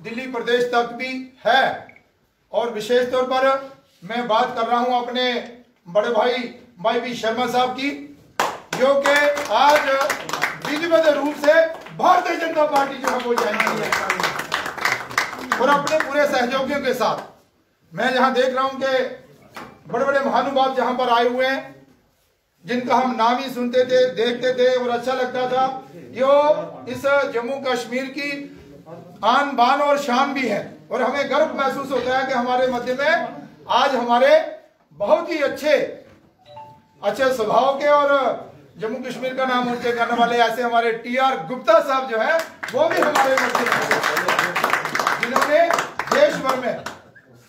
दिल्ली प्रदेश तक भी है। और विशेष तौर पर मैं बात कर रहा हूं अपने बड़े भाई YB शर्मा साहब की, जो कि आज विधिवत रूप से भारतीय जनता पार्टी जो है वो ज्वाइन की है और अपने पूरे सहयोगियों के साथ। मैं जहां देख रहा हूं कि बड़े बड़े महानुभाव जहां पर आए हुए हैं, जिनका हम नाम ही सुनते थे, देखते थे और अच्छा लगता था। यो इस जम्मू कश्मीर की आन बान और शान भी है और हमें गर्व महसूस होता है कि हमारे मध्य में आज हमारे बहुत ही अच्छे स्वभाव के और जम्मू कश्मीर का नाम ऊंचे करने वाले ऐसे हमारे TR गुप्ता साहब जो है वो भी हमारे मध्य में, जिन्होंने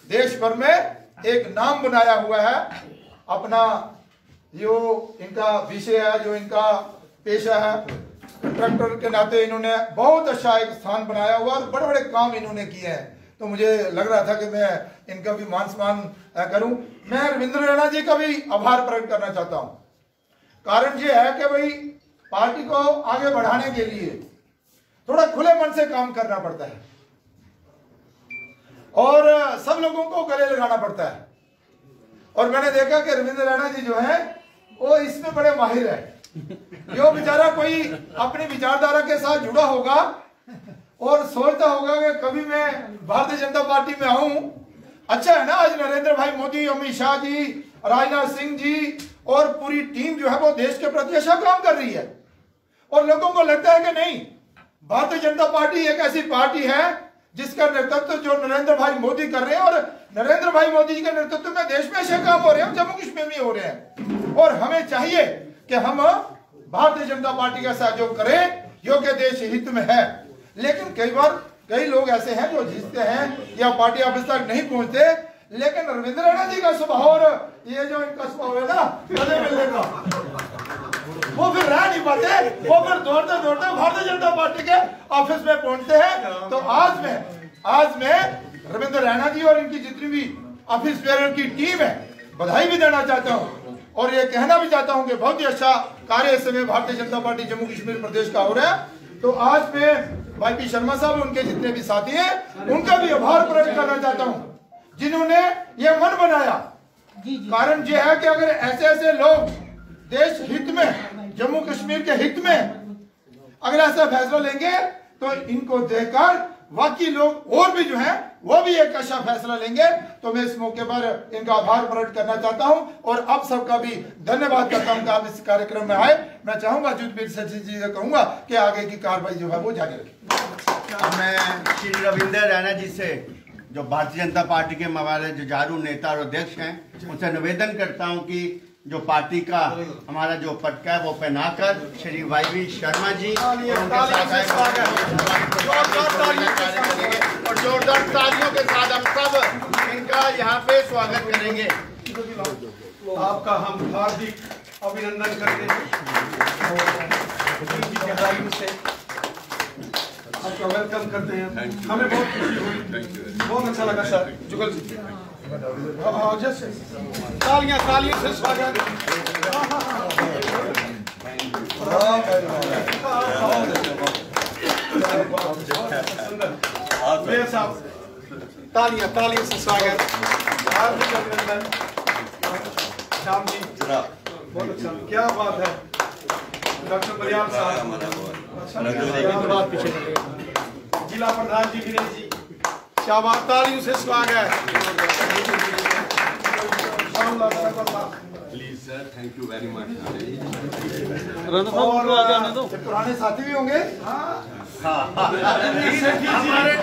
देश भर में एक नाम बनाया हुआ है। अपना जो इनका विषय है, जो इनका पेशा है, कंट्रैक्टर के नाते इन्होंने बहुत अच्छा एक स्थान बनाया हुआ और बड़े बड़े काम इन्होंने किए हैं। तो मुझे लग रहा था कि मैं इनका भी मान सम्मान करूं। मैं रविंद्र रैना जी का भी आभार प्रकट करना चाहता हूं। कारण ये है कि भाई पार्टी को आगे बढ़ाने के लिए थोड़ा खुले मन से काम करना पड़ता है और सब लोगों को गले लगाना पड़ता है। और मैंने देखा कि रविंद्र रैना जी जो है वो इसमें बड़े माहिर है। जो बेचारा कोई अपनी विचारधारा के साथ जुड़ा होगा और सोचता होगा कि कभी मैं भारतीय जनता पार्टी में आऊं। अच्छा है ना, आज नरेंद्र भाई मोदी, अमित शाह जी, राजनाथ सिंह जी और पूरी टीम जो है वो देश के प्रति अच्छा काम कर रही है और लोगों को लगता है कि नहीं, भारतीय जनता पार्टी एक ऐसी पार्टी है जिसका नेतृत्व जो नरेंद्र भाई मोदी कर रहे हैं और नरेंद्र भाई मोदी जी के नेतृत्व में देश में अच्छे काम हो रहे हैं, जम्मू कश्मीर में हो रहे हैं। और हमें चाहिए कि हम भारतीय जनता पार्टी का सहयोग करें जो कि देश हित में है। लेकिन कई लोग ऐसे हैं जो झिझकते हैं या पार्टी ऑफिस तक नहीं पहुंचते। लेकिन रविंद्र रैना जी का स्वभाव और ये जो इनका स्वभाव है ना गले मिलने का, वो फिर रह नहीं पाते, वो फिर दौड़ते दौड़ते भारतीय जनता पार्टी के ऑफिस में पहुंचते हैं। तो आज मैं रविंद्र रैना जी और इनकी जितनी भी ऑफिस बेयर की टीम है बधाई भी देना चाहता हूं और ये कहना भी चाहता हूं कि बहुत ही अच्छा कार्य इस समय भारतीय जनता पार्टी जम्मू कश्मीर प्रदेश का हो रहा है। तो आज मैं YB शर्मा साहब, उनके जितने भी साथी हैं, उनका भी आभार प्रकट करना चाहता हूं जिन्होंने ये मन बनाया। कारण ये है कि अगर ऐसे लोग देश हित में, जम्मू कश्मीर के हित में अगर ऐसा फैसला लेंगे तो इनको देखकर बाकी लोग और भी जो हैं वो भी एक अच्छा फैसला लेंगे। तो मैं इस मौके पर इनका आभार प्रकट करना चाहता हूं और आप सबका भी धन्यवाद करता हूं कि आप इस कार्यक्रम में आए। मैं चाहूंगा जुटबीर सचिव जी से कहूंगा कि आगे की कार्रवाई जो है वो जारी रखें। मैं श्री रविंद्र रैना जी से, जो भारतीय जनता पार्टी के हमारे जुझारू नेता और अध्यक्ष हैं, उनसे निवेदन करता हूं कि जो पार्टी का हमारा जो पटका है वो पहनाकर श्री YB शर्मा जी और जोरदार तालियों के साथ हम सब इनका यहाँ पे स्वागत करेंगे। आपका हम हार्दिक अभिनंदन करते हैं से आपका वेलकम करते हैं। हमें बहुत खुशी हुई, बहुत अच्छा लगा सर। जुगल जी तालियां से स्वागत। तालियां से स्वागत, हार्दिक अभिनंदन। श्याम जी बहुत अच्छा, क्या बात है। डॉक्टर बरियाल साहब, जिला प्रधान जी गिरीश जी, शाबाश, तालियों से स्वागत। Please sir, thank you very much. और पुराने साथी भी होंगे। हमारे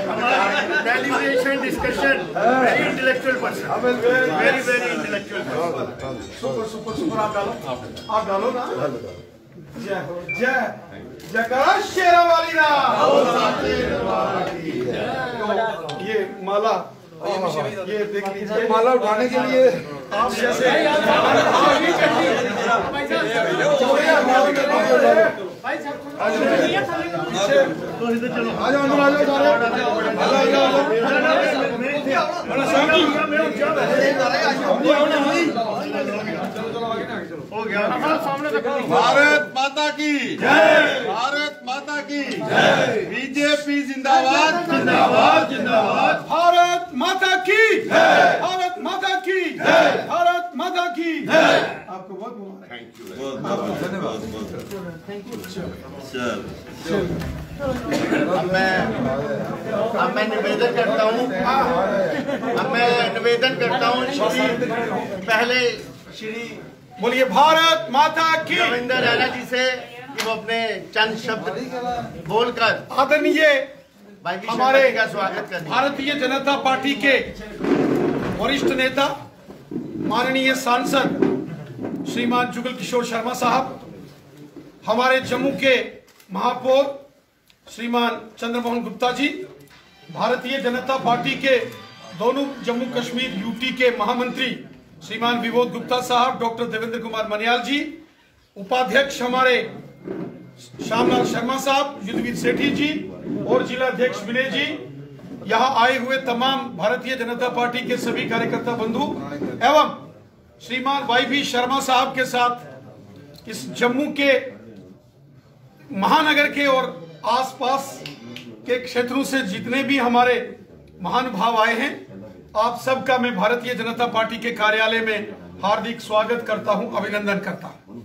deliberation discussion very intellectual person, very intellectual person. Super आप डालो ना। जय हो, जय करा शेरावाली ना। ये माला, ये देख लीजिए, माला उठाने के लिए आप जैसे हो गया भारत माता की जय, भारत माता की जय, बीजेपी जिंदाबाद जिंदाबाद जिंदाबाद, भारत माता की जय, भारत माता की जय, भारत माता की जय। आपको बहुत मुबारक। थैंक यू, अब मैं निवेदन करता हूँ पहले श्री बोलिए भारत माता की। रविंद्र रैना जी से कि वो अपने चंद शब्द बोलकर आदरणीय हमारे का स्वागत करें। भारतीय जनता पार्टी के वरिष्ठ नेता माननीय सांसद श्रीमान जुगल किशोर शर्मा साहब, हमारे जम्मू के महापौर श्रीमान चंद्रमोहन गुप्ता जी, भारतीय जनता पार्टी के दोनों जम्मू कश्मीर यूटी के महामंत्री श्रीमान विबोध गुप्ता साहब, डॉक्टर देवेंद्र कुमार मनियाल जी, उपाध्यक्ष हमारे श्यामलाल शर्मा साहब, युद्धवीर सेठी जी और जिला अध्यक्ष विनय जी, यहाँ आए हुए तमाम भारतीय जनता पार्टी के सभी कार्यकर्ता बंधु एवं श्रीमान YB शर्मा साहब के साथ इस जम्मू के महानगर के और आसपास के क्षेत्रों से जितने भी हमारे महानुभाव आए हैं, आप सबका मैं भारतीय जनता पार्टी के कार्यालय में हार्दिक स्वागत करता हूं, अभिनंदन करता हूं।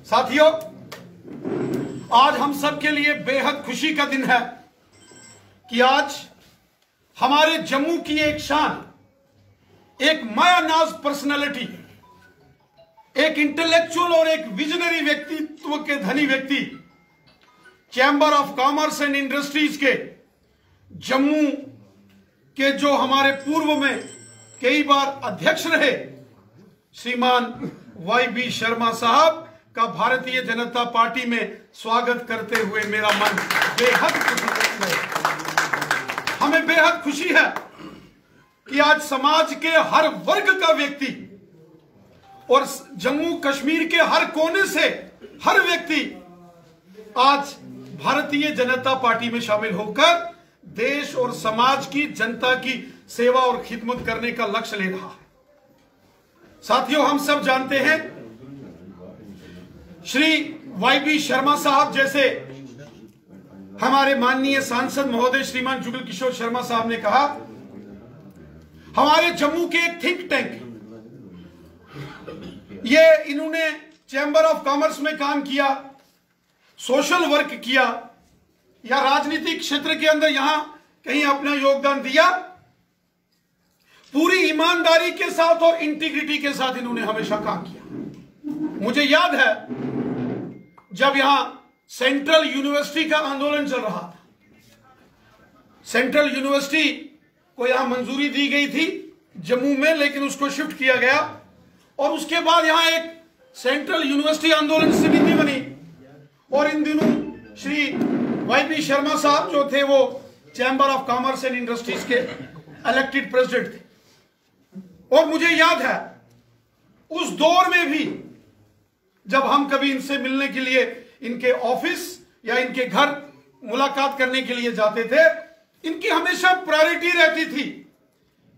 साथियों, आज हम सब के लिए बेहद खुशी का दिन है कि आज हमारे जम्मू की एक शान, एक मायानाज पर्सनालिटी, एक इंटेलेक्चुअल और एक विजनरी व्यक्तित्व के धनी व्यक्ति, chamber of commerce and industries के जम्मू के जो हमारे पूर्व में कई बार अध्यक्ष रहे श्रीमान YB शर्मा साहब का भारतीय जनता पार्टी में स्वागत करते हुए मेरा मन बेहद खुशी है। हमें बेहद खुशी है कि आज समाज के हर वर्ग का व्यक्ति और जम्मू कश्मीर के हर कोने से हर व्यक्ति आज भारतीय जनता पार्टी में शामिल होकर देश और समाज की जनता की सेवा और खिदमत करने का लक्ष्य ले रहा है। साथियों, हम सब जानते हैं श्री YB शर्मा साहब जैसे हमारे माननीय सांसद महोदय श्रीमान जुगल किशोर शर्मा साहब ने कहा, हमारे जम्मू के एक थिंक टैंक, ये इन्होंने चैम्बर ऑफ कॉमर्स में काम किया, सोशल वर्क किया या राजनीतिक क्षेत्र के अंदर यहां कहीं अपना योगदान दिया, पूरी ईमानदारी के साथ और इंटीग्रिटी के साथ इन्होंने हमेशा काम किया। मुझे याद है जब यहां सेंट्रल यूनिवर्सिटी का आंदोलन चल रहा था, सेंट्रल यूनिवर्सिटी को यहां मंजूरी दी गई थी जम्मू में, लेकिन उसको शिफ्ट किया गया और उसके बाद यहां एक सेंट्रल यूनिवर्सिटी आंदोलन समिति बनी और इन दिनों श्री YB शर्मा साहब जो थे वो chamber of commerce and industries के इलेक्टेड प्रेसिडेंट थे। और मुझे याद है उस दौर में भी जब हम कभी इनसे मिलने के लिए इनके ऑफिस या इनके घर मुलाकात करने के लिए जाते थे, इनकी हमेशा प्रायोरिटी रहती थी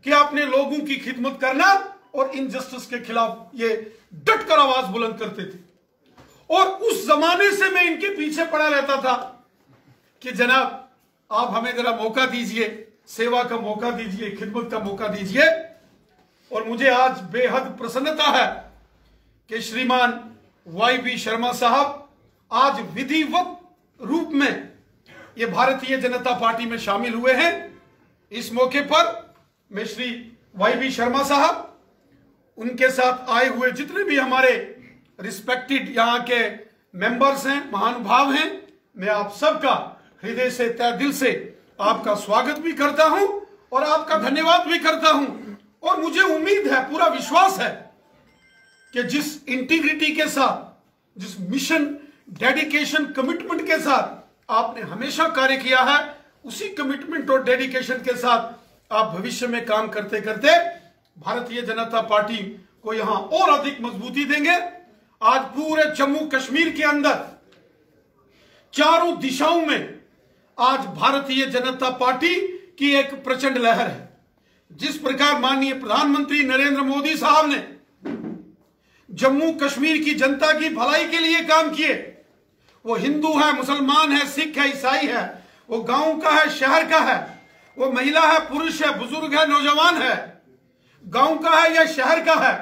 कि अपने लोगों की खिदमत करना और इनजस्टिस के खिलाफ ये डटकर आवाज बुलंद करते थे। और उस जमाने से मैं इनके पीछे पड़ा रहता था कि जनाब आप हमें जरा मौका दीजिए, सेवा का मौका दीजिए, खिदमत का मौका दीजिए। और मुझे आज बेहद प्रसन्नता है कि श्रीमान YB शर्मा साहब आज विधिवत रूप में ये भारतीय जनता पार्टी में शामिल हुए हैं। इस मौके पर मैं श्री YB शर्मा साहब, उनके साथ आए हुए जितने भी हमारे रिस्पेक्टेड यहाँ के मेंबर्स हैं, महानुभाव हैं, मैं आप सबका हृदय से, तहे दिल से आपका स्वागत भी करता हूं और आपका धन्यवाद भी करता हूं। और मुझे उम्मीद है, पूरा विश्वास है कि जिस इंटीग्रिटी के साथ, जिस मिशन, डेडिकेशन, कमिटमेंट के साथ आपने हमेशा कार्य किया है, उसी कमिटमेंट और डेडिकेशन के साथ आप भविष्य में काम करते करते भारतीय जनता पार्टी को यहां और अधिक मजबूती देंगे। आज पूरे जम्मू कश्मीर के अंदर चारों दिशाओं में आज भारतीय जनता पार्टी की एक प्रचंड लहर है। जिस प्रकार माननीय प्रधानमंत्री नरेंद्र मोदी साहब ने जम्मू कश्मीर की जनता की भलाई के लिए काम किए। वो हिंदू है, मुसलमान है, सिख है, ईसाई है, वो गांव का है, शहर का है, वो महिला है, पुरुष है, बुजुर्ग है, नौजवान है, गांव का है या शहर का है,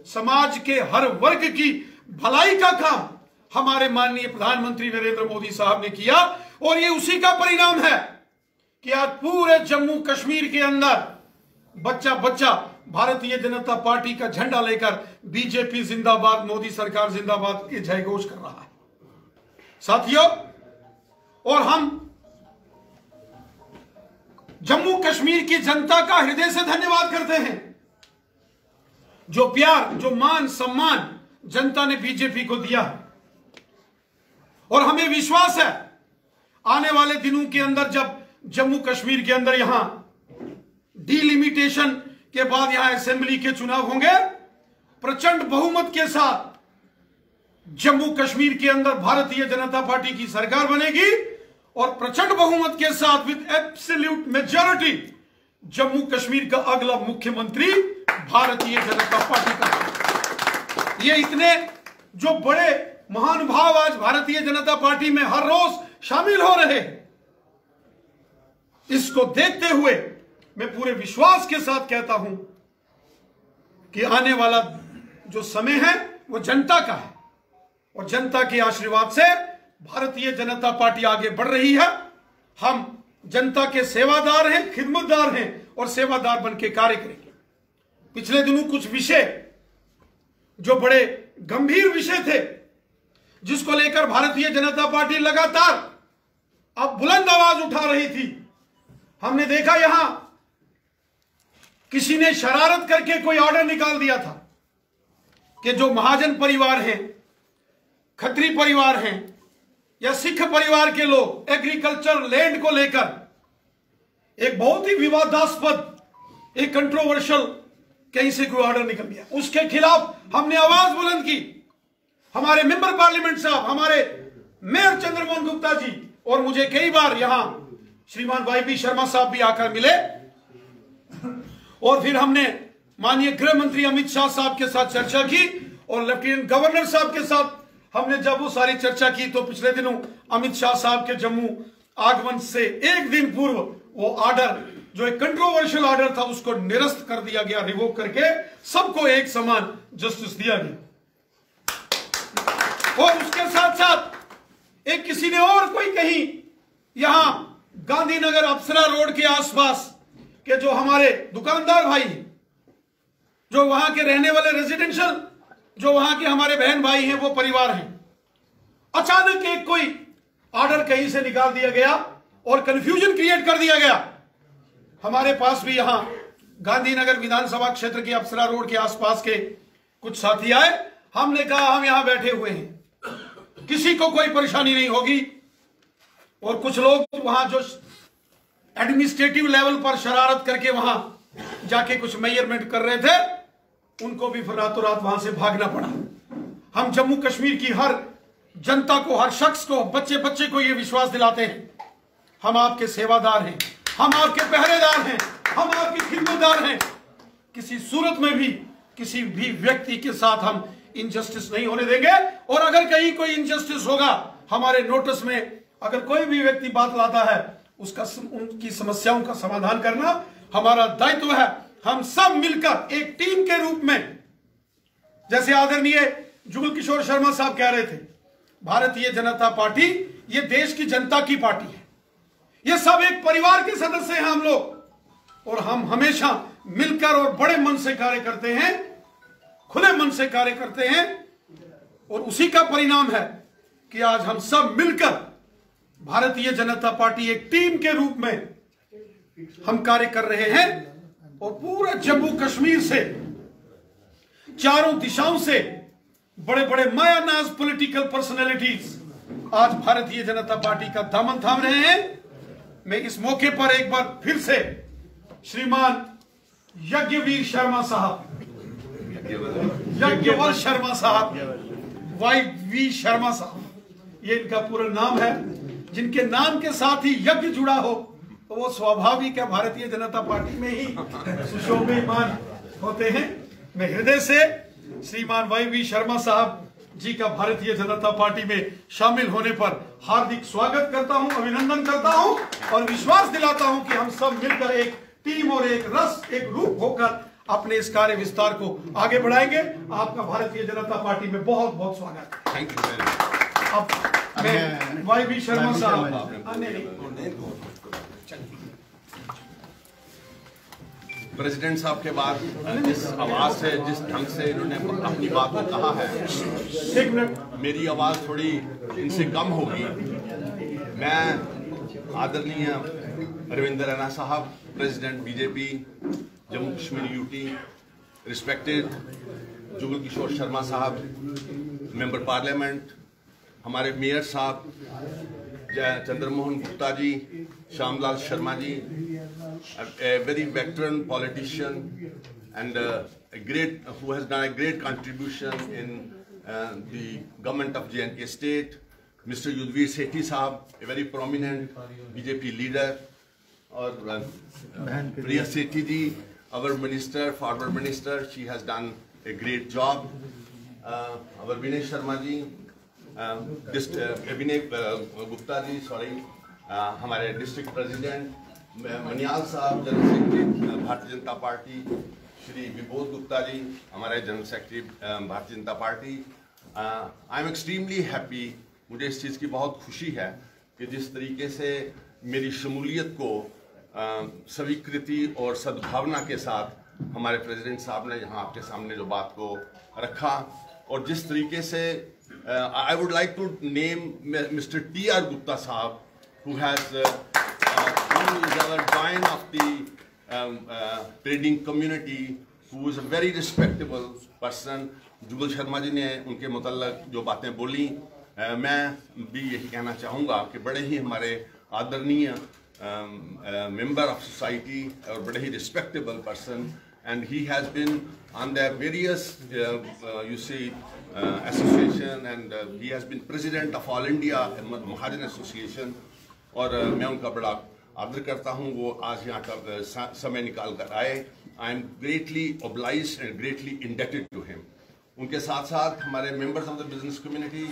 समाज के हर वर्ग की भलाई का काम हमारे माननीय प्रधानमंत्री नरेंद्र मोदी साहब ने किया। और ये उसी का परिणाम है कि आज पूरे जम्मू कश्मीर के अंदर बच्चा बच्चा भारतीय जनता पार्टी का झंडा लेकर बीजेपी जिंदाबाद, मोदी सरकार जिंदाबाद के जय घोष कर रहा है साथियों। और हम जम्मू कश्मीर की जनता का हृदय से धन्यवाद करते हैं। जो प्यार, जो मान सम्मान जनता ने बीजेपी को दिया है, और हमें विश्वास है आने वाले दिनों के अंदर जब जम्मू कश्मीर के अंदर यहां डिलिमिटेशन के बाद यहां असेंबली के चुनाव होंगे, प्रचंड बहुमत के साथ जम्मू कश्मीर के अंदर भारतीय जनता पार्टी की सरकार बनेगी और प्रचंड बहुमत के साथ with absolute majority Jammu Kashmir का अगला मुख्यमंत्री भारतीय जनता पार्टी का। ये इतने जो बड़े महानुभाव आज भारतीय जनता पार्टी में हर रोज शामिल हो रहे हैं, इसको देखते हुए मैं पूरे विश्वास के साथ कहता हूं कि आने वाला जो समय है वो जनता का है, और जनता के आशीर्वाद से भारतीय जनता पार्टी आगे बढ़ रही है। हम जनता के सेवादार हैं, खिदमतदार हैं और सेवादार बन के कार्य करेंगे। पिछले दिनों कुछ विषय जो बड़े गंभीर विषय थे, जिसको लेकर भारतीय जनता पार्टी लगातार अब बुलंद आवाज उठा रही थी, हमने देखा यहां किसी ने शरारत करके कोई ऑर्डर निकाल दिया था कि जो महाजन परिवार हैं, खत्री परिवार हैं या सिख परिवार के लोग एग्रीकल्चर लैंड को लेकर एक बहुत ही विवादास्पद, एक कंट्रोवर्शियल कहीं से कोई ऑर्डर निकल गया, उसके खिलाफ हमने आवाज बुलंद की। हमारे मेंबर पार्लियामेंट साहब, हमारे मेयर चंद्रमोहन गुप्ता जी, और मुझे कई बार यहां श्रीमान वाईपी शर्मा साहब भी आकर मिले, और फिर हमने माननीय गृह मंत्री अमित शाह साहब के साथ चर्चा की और लेफ्टिनेंट गवर्नर साहब के साथ हमने जब वो सारी चर्चा की, तो पिछले दिनों अमित शाह साहब के जम्मू आगमन से एक दिन पूर्व वो ऑर्डर, जो एक कंट्रोवर्शियल ऑर्डर था, उसको निरस्त कर दिया गया, रिवोक करके सबको एक समान जस्टिस दिया गया। और उसके साथ साथ एक किसी ने और कोई कहीं यहां गांधीनगर अप्सरा रोड के आसपास के जो हमारे दुकानदार भाई हैं, जो वहां के रहने वाले रेजिडेंशियल, जो वहां के हमारे बहन भाई हैं, वो परिवार हैं, अचानक एक कोई ऑर्डर कहीं से निकाल दिया गया और कंफ्यूजन क्रिएट कर दिया गया। हमारे पास भी यहां गांधीनगर विधानसभा क्षेत्र के अप्सरा रोड के आसपास के कुछ साथी आए। हमने कहा हम यहां बैठे हुए हैं, किसी को कोई परेशानी नहीं होगी। और कुछ लोग वहां जो एडमिनिस्ट्रेटिव लेवल पर शरारत करके वहां जाके कुछ मेजरमेंट कर रहे थे, उनको भी फिर रातों रात वहां से भागना पड़ा। हम जम्मू कश्मीर की हर जनता को, हर शख्स को, बच्चे बच्चे को यह विश्वास दिलाते हैं, हम आपके सेवादार हैं, हम आपके पहरेदार हैं, हम आपके खिदमतदार हैं। किसी सूरत में भी किसी भी व्यक्ति के साथ हम इनजस्टिस नहीं होने देंगे। और अगर कहीं कोई इनजस्टिस होगा, हमारे नोटिस में अगर कोई भी व्यक्ति बात लाता है, उसका उनकी समस्याओं का समाधान करना हमारा दायित्व है। हम सब मिलकर एक टीम के रूप में, जैसे आदरणीय जुगल किशोर शर्मा साहब कह रहे थे, भारतीय जनता पार्टी ये देश की जनता की पार्टी है, ये सब एक परिवार के सदस्य हैं हम लोग, और हम हमेशा मिलकर और बड़े मन से कार्य करते हैं, खुले मन से कार्य करते हैं। और उसी का परिणाम है कि आज हम सब मिलकर भारतीय जनता पार्टी एक टीम के रूप में हम कार्य कर रहे हैं। और पूरा जम्मू कश्मीर से, चारों दिशाओं से बड़े बड़े मायानाज पॉलिटिकल पर्सनैलिटीज आज भारतीय जनता पार्टी का दामन थाम रहे हैं। मैं इस मौके पर एक बार फिर से श्रीमान यज्ञवीर शर्मा साहब, यज्ञवल शर्मा साहब, वाई शर्मा साहब, ये इनका पूरा नाम है, जिनके नाम के साथ ही यज्ञ जुड़ा हो तो वो स्वाभाविक है भारतीय जनता पार्टी में ही सुशोभिमान होते हैं। मैं हृदय से श्रीमान YV शर्मा साहब जी का भारतीय जनता पार्टी में शामिल होने पर हार्दिक स्वागत करता हूं, अभिनंदन करता हूं और विश्वास दिलाता हूं कि हम सब मिलकर एक टीम और एक रस, एक रूप होकर अपने इस कार्य विस्तार को आगे बढ़ाएंगे। आपका भारतीय जनता पार्टी में बहुत बहुत स्वागत। Thank you very much. अब मैं YV शर्मा साहब प्रेसिडेंट साहब के बाद जिस आवाज से, जिस ढंग से इन्होंने अपनी बात को कहा है, एक मिनट, मेरी आवाज थोड़ी इनसे कम होगी। मैं आदरणीय रविंद्र रैना साहब, president BJP Jammu Kashmir UT, respected Jugal Kishore Sharma साहब, मेंबर पार्लियामेंट, हमारे मेयर साहब Chandramohan Gupta ji, Shyamlal Sharma ji, a very veteran politician and a great who has done a great contribution in the government of J&K state, Mr. Yudhvir Sethi Sahab, a very prominent BJP leader, or Priya Sethi ji, our minister, former minister, she has done a great job. Our Vinay Sharma ji, Vinay Gupta ji, sorry, हमारे district president Maniyal साहब, general secretary Bharatiya Janata party, Shri Vibodh Gupta ji, हमारे general secretary Bharatiya Janata party. I am extremely happy, मुझे इस चीज़ की बहुत खुशी है कि जिस तरीके से मेरी शमूलियत को स्वीकृति और सद्भावना के साथ हमारे प्रेसिडेंट साहब ने यहाँ आपके सामने जो बात को रखा, और जिस तरीके से I would like to name mister TR Gupta साहब, who has who is our doyen of the trading community, who is a very respectable person. जुगल शर्मा जी ने उनके मुतल्लक जो बातें बोली, मैं भी यही कहना चाहूँगा कि बड़े ही हमारे आदरणीय member of society और बड़े ही respectable person, and he has been on the various you see association, and he has been president of All India Mahajan Association, और मैं उनका बड़ा आदर करता हूं। वो आज यहाँ का समय निकाल कर आए। I am greatly obliged and greatly indebted to him. उनके साथ साथ हमारे members of the business community,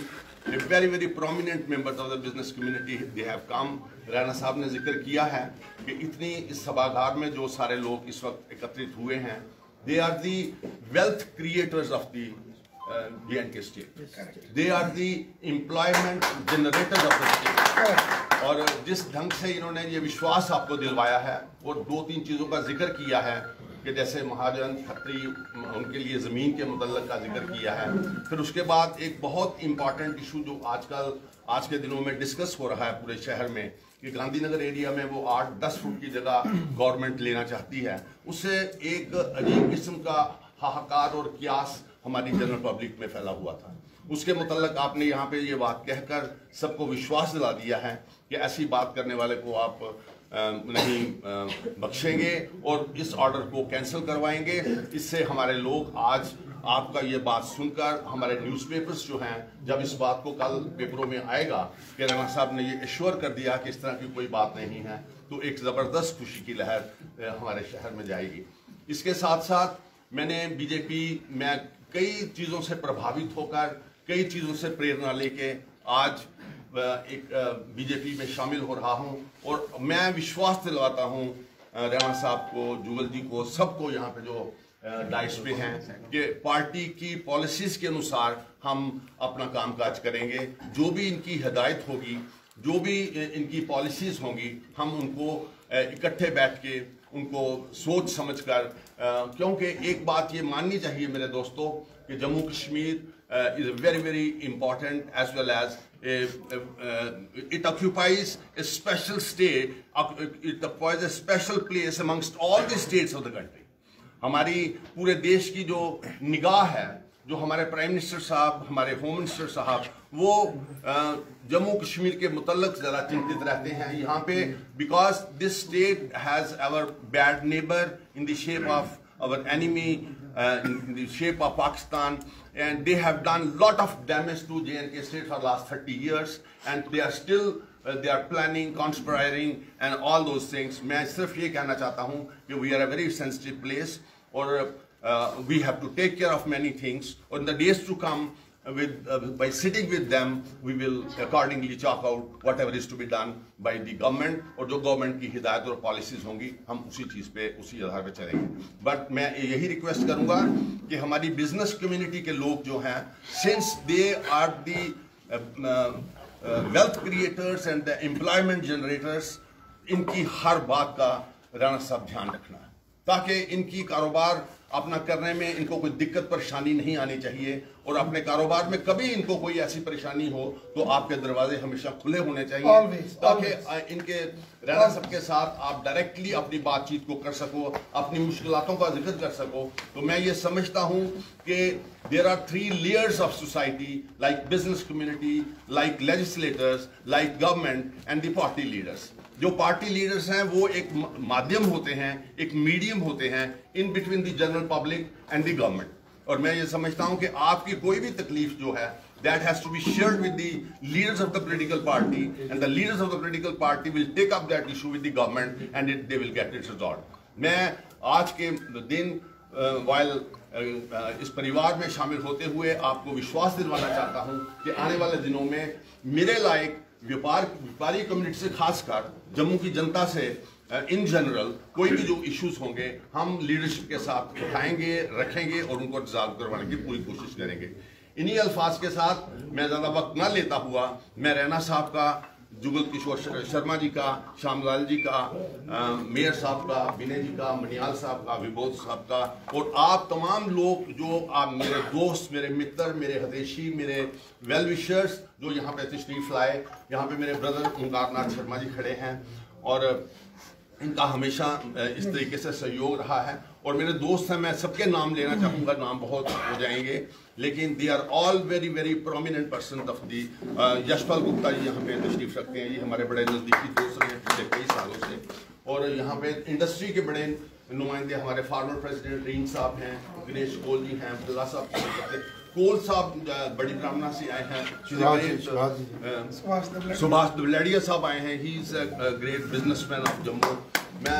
a very very prominent members of the business community, they have come. Raina साहब ने जिक्र किया है कि इतनी इस सभागार में जो सारे लोग इस वक्त एकत्रित हुए हैं, they are the wealth creators of the J&K state. They are the employment generators of the state. और जिस ढंग से इन्होंने ये विश्वास आपको दिलवाया है, और 2-3 चीज़ों का जिक्र किया है कि जैसे महाजन खत्री, उनके लिए ज़मीन के मुतल्लक का जिक्र किया है। फिर उसके बाद एक बहुत इम्पॉर्टेंट इशू जो आजकल आज के दिनों में डिस्कस हो रहा है पूरे शहर में, कि गांधीनगर एरिया में वो 8-10 फुट की जगह गवर्नमेंट लेना चाहती है। उससे एक अजीब किस्म का हाहाकार और क्यास हमारी जनरल पब्लिक में फैला हुआ था। उसके मुतल्लक आपने यहाँ पे ये बात कहकर सबको विश्वास दिला दिया है कि ऐसी बात करने वाले को आप नहीं बख्शेंगे और इस ऑर्डर को कैंसिल करवाएंगे। इससे हमारे लोग आज आपका ये बात सुनकर, हमारे न्यूज़पेपर्स जो हैं, जब इस बात को कल पेपरों में आएगा कि रैना साहब ने ये एश्योर कर दिया कि इस तरह की कोई बात नहीं है, तो एक ज़बरदस्त खुशी की लहर हमारे शहर में जाएगी। इसके साथ साथ मैंने बीजेपी में कई चीज़ों से प्रभावित होकर, कई चीज़ों से प्रेरणा लेके आज एक बीजेपी में शामिल हो रहा हूं, और मैं विश्वास दिलवाता हूं रैना साहब को, जुगल जी को, सबको यहाँ पे जो डाइस पे हैं, कि पार्टी की पॉलिसीज़ के अनुसार हम अपना कामकाज करेंगे। जो भी इनकी हिदायत होगी, जो भी इनकी पॉलिसीज़ होंगी, हम उनको इकट्ठे बैठ के उनको सोच समझकर, क्योंकि एक बात ये माननी चाहिए मेरे दोस्तों कि Jammu Kashmir is very very important, as well as it occupies a special state, it occupies a special place amongst all the states of the country. हमारी पूरे देश की जो निगाह है, जो हमारे प्राइम मिनिस्टर साहब, हमारे होम मिनिस्टर साहब, वो जम्मू कश्मीर के मुतल्लक ज़रा चिंतित रहते हैं यहाँ पे, because this state has our bad neighbor in the shape of our enemy, in the shape of Pakistan, and they have done lot of damage to J&K state for last 30 years, and they are still they are planning, conspiring and all those things. मैं सिर्फ ये कहना चाहता हूँ कि we are a very sensitive place, और we have to take care of many things. Or in the days to come, by sitting with them, we will accordingly chalk out whatever is to be done by the government. और जो government की हिदायत और policies होंगी हम उसी चीज़ पे उसी आधार पे चलेंगे. बट मैं यही रिक्वेस्ट करूंगा कि हमारी बिजनेस कम्युनिटी के लोग जो हैं, since they are the wealth creators and the employment generators, इनकी हर बात का राणा साहब ध्यान रखना है ताकि इनकी कारोबार अपना करने में इनको कोई दिक्कत परेशानी नहीं आनी चाहिए. और अपने कारोबार में कभी इनको कोई ऐसी परेशानी हो तो आपके दरवाजे हमेशा खुले होने चाहिए ताकि इनके राणा साहब के साथ आप डायरेक्टली अपनी बातचीत को कर सको, अपनी मुश्किलातों का जिक्र कर सको. तो मैं ये समझता हूँ कि there are 3 layers of society, like business community, like legislators, like government and the party leaders. जो पार्टी लीडर्स हैं वो एक माध्यम होते हैं, एक मीडियम होते हैं in between the general public and the government. और मैं ये समझता हूं कि आपकी कोई भी तकलीफ जो है, that has to be shared with the leaders of the political party, and the leaders of the political party will take up that issue with the government and they will get it resolved. मैं आज के दिन इस परिवार में शामिल होते हुए आपको विश्वास दिलवाना चाहता हूं कि आने वाले दिनों में मेरे लायक व्यापारी कम्युनिटी से, खासकर जम्मू की जनता से इन जनरल कोई भी जो इश्यूज होंगे हम लीडरशिप के साथ उठाएंगे, रखेंगे और उनको रिजॉल्व करवाने की पूरी कोशिश करेंगे. इन्हीं अल्फाज के साथ मैं ज़्यादा वक्त ना लेता हुआ मैं रैना साहब का, जुगल किशोर शर्मा जी का, श्यामलाल जी का, मेयर साहब का, विनय जी का, मनियाल साहब का, विबोध साहब का और आप तमाम लोग जो आप मेरे दोस्त, मेरे मित्र, मेरे हदेशी, मेरे वेल विशर्स जो यहाँ पे तशरीफ लाए. यहाँ पे मेरे ब्रदर ओंकारनाथ शर्मा जी खड़े हैं और इनका हमेशा इस तरीके से सहयोग रहा है. और मेरे दोस्त हैं, मैं सबके नाम लेना चाहूँगा, नाम बहुत हो जाएंगे, लेकिन they are all very very prominent person of the. Yashpal Gupta ji यहाँ पे तशरीफ रखते हैं, ये हमारे बड़े नज़दीकी दोस्त हैं पिछले कई सालों से. और यहाँ पे इंडस्ट्री के बड़े नुमाइंदे हमारे फार्मर प्रेसिडेंट रीन साहब हैं, दिनेश कोल जी हैं, अब्दुल्ला साहब, कोल साहब बड़ी ब्राह्मणा से आए हैं, सुभाष दुबलेडिया साहब आए हैं, he is a great businessman of Jammu. मैं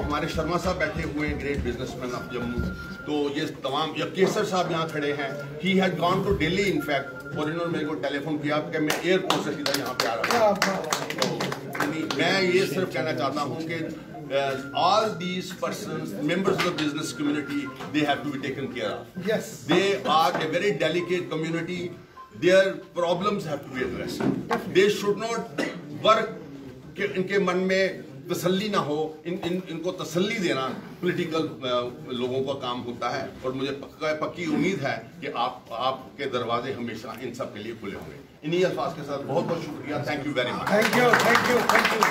हमारे शर्मा साहब बैठे हुए हैं, ग्रेट बिजनेसमैन ऑफ जम्मू. तो ये तमाम, या केसर साहब यहाँ खड़े हैं, he had gone to Delhi in fact, और इन्होंने मेरे को टेलीफोन किया कि मैं एयरपोर्ट से सीधा यहाँ पे आ रहा हूँ. मैं ये सिर्फ कहना चाहता हूँ कि all these persons, members of the business community, they have to be taken care of. Yes. They are a very delicate community. Their problems have to be addressed. They should not work कि इनके मन में तसल्ली ना हो. इनको तसल्ली देना पॉलिटिकल लोगों का काम होता है. और मुझे पक्की उम्मीद है कि आपके दरवाजे हमेशा इन सब के लिए खुले होंगे. इन्हीं अल्फाज के साथ बहुत बहुत शुक्रिया. Thank you very much. Thank you, thank you, thank you.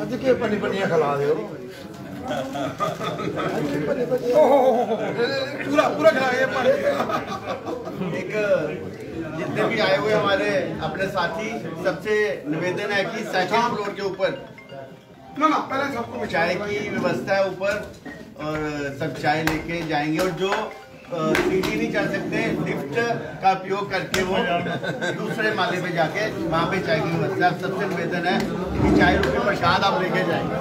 आज के पनी पनिया खिला दो. पूरा पूरा खिलाइए. एक जितने भी आए हुए हमारे अपने साथी, सबसे निवेदन है कि सेकंड फ्लोर के ऊपर पहले सबको चाय की व्यवस्था है ऊपर, और सब चाय लेके जाएंगे. और जो सीढ़ी नहीं चढ़ सकते, लिफ्ट का उपयोग करके वो दूसरे माले पे जाके वहाँ पे चाय की व्यवस्था. सबसे निवेदन है कि चाय रूपी प्रसाद आप लेके जाएंगे.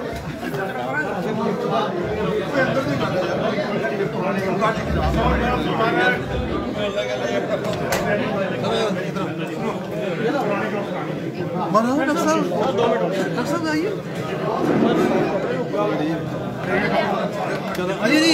डॉक्टर साहब आइए. अरे